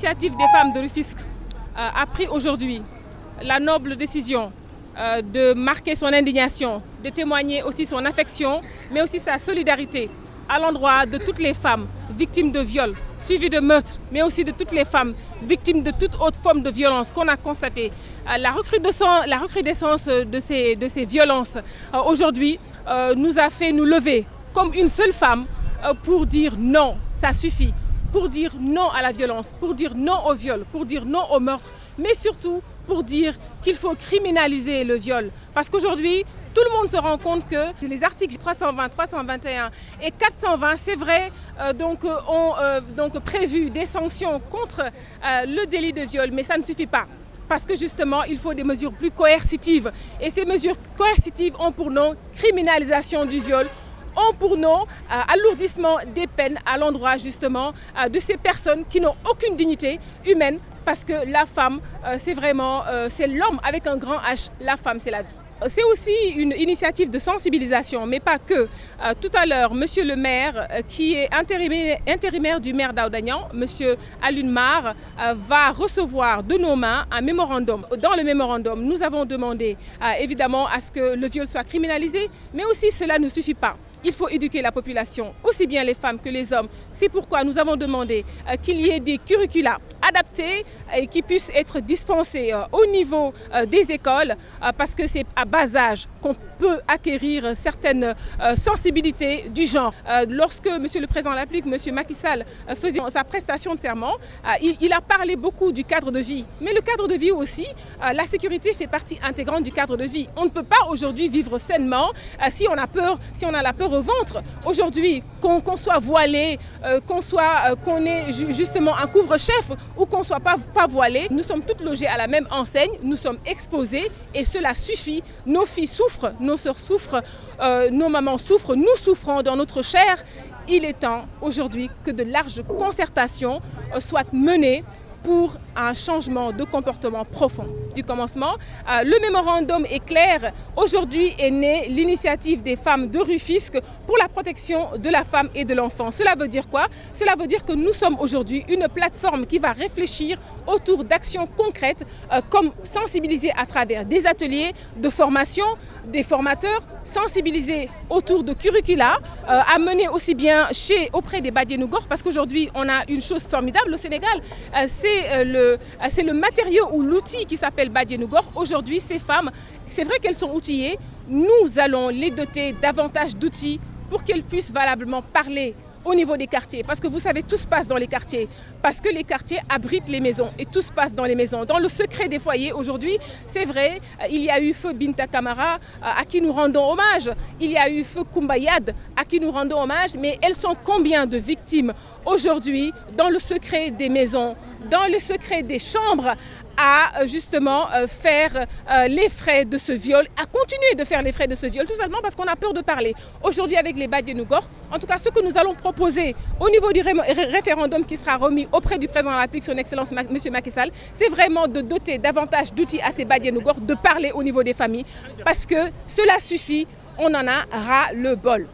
l'initiative des femmes de Rufisque a pris aujourd'hui la noble décision de marquer son indignation, de témoigner aussi son affection, mais aussi sa solidarité à l'endroit de toutes les femmes victimes de viols, suivies de meurtres, mais aussi de toutes les femmes victimes de toute autre forme de violence qu'on a constatée. La recrudescence de ces violences aujourd'hui nous a fait nous lever comme une seule femme pour dire non, ça suffit, pour dire non à la violence, pour dire non au viol, pour dire non au meurtre, mais surtout pour dire qu'il faut criminaliser le viol. Parce qu'aujourd'hui, tout le monde se rend compte que les articles 320, 321 et 420, c'est vrai, ont prévu des sanctions contre le délit de viol, mais ça ne suffit pas. Parce que justement, il faut des mesures plus coercitives. Et ces mesures coercitives ont pour nom criminalisation du viol, ont pour nom alourdissement des peines à l'endroit justement de ces personnes qui n'ont aucune dignité humaine, parce que la femme, c'est l'homme avec un grand H, la femme c'est la vie. C'est aussi une initiative de sensibilisation, mais pas que. Tout à l'heure, monsieur le maire, qui est intérimaire du maire d'Aouda-Niang, monsieur Alioune Mar, va recevoir de nos mains un mémorandum. Dans le mémorandum, nous avons demandé évidemment à ce que le viol soit criminalisé, mais aussi cela ne suffit pas. Il faut éduquer la population, aussi bien les femmes que les hommes. C'est pourquoi nous avons demandé qu'il y ait des curricula adaptés et qui puissent être dispensés au niveau des écoles, parce que c'est à bas âge qu'on peut acquérir certaines sensibilités du genre. Lorsque monsieur le président de la République, monsieur Macky Sall, faisait sa prestation de serment, il a parlé beaucoup du cadre de vie. Mais le cadre de vie aussi, la sécurité fait partie intégrante du cadre de vie. On ne peut pas aujourd'hui vivre sainement si on a la peur au ventre. Aujourd'hui, qu'on soit voilé, qu'on ait justement un couvre-chef ou qu'on ne soit pas voilé, nous sommes toutes logées à la même enseigne, nous sommes exposés et cela suffit. Nos filles souffrent, nos sœurs souffrent, nos mamans souffrent, nous souffrons dans notre chair. Il est temps aujourd'hui que de larges concertations soient menées pour un changement de comportement profond. Du commencement, le mémorandum est clair. Aujourd'hui est née l'initiative des femmes de Rufisque pour la protection de la femme et de l'enfant. Cela veut dire quoi? Cela veut dire que nous sommes aujourd'hui une plateforme qui va réfléchir autour d'actions concrètes comme sensibiliser à travers des ateliers de formation, des formateurs, sensibiliser autour de curricula, amener aussi bien auprès des Badianougor, parce qu'aujourd'hui on a une chose formidable au Sénégal, c'est le matériau ou l'outil qui s'appelle Badianougor. Aujourd'hui, ces femmes, c'est vrai qu'elles sont outillées, nous allons les doter davantage d'outils pour qu'elles puissent valablement parler au niveau des quartiers. Parce que vous savez, tout se passe dans les quartiers. Parce que les quartiers abritent les maisons et tout se passe dans les maisons. Dans le secret des foyers, aujourd'hui, c'est vrai, il y a eu feu Binta Kamara à qui nous rendons hommage. Il y a eu feu Koumbayad à qui nous rendons hommage. Mais elles sont combien de victimes aujourd'hui dans le secret des maisons, dans le secret des chambres, à justement faire les frais de ce viol, à continuer de faire les frais de ce viol, tout simplement parce qu'on a peur de parler. Aujourd'hui, avec les Badianougor, en tout cas, ce que nous allons proposer au niveau du référendum qui sera remis auprès du président de la République, son Excellence M. Macky Sall, c'est vraiment de doter davantage d'outils à ces Badianougor, de parler au niveau des familles, parce que cela suffit, on en a ras le bol.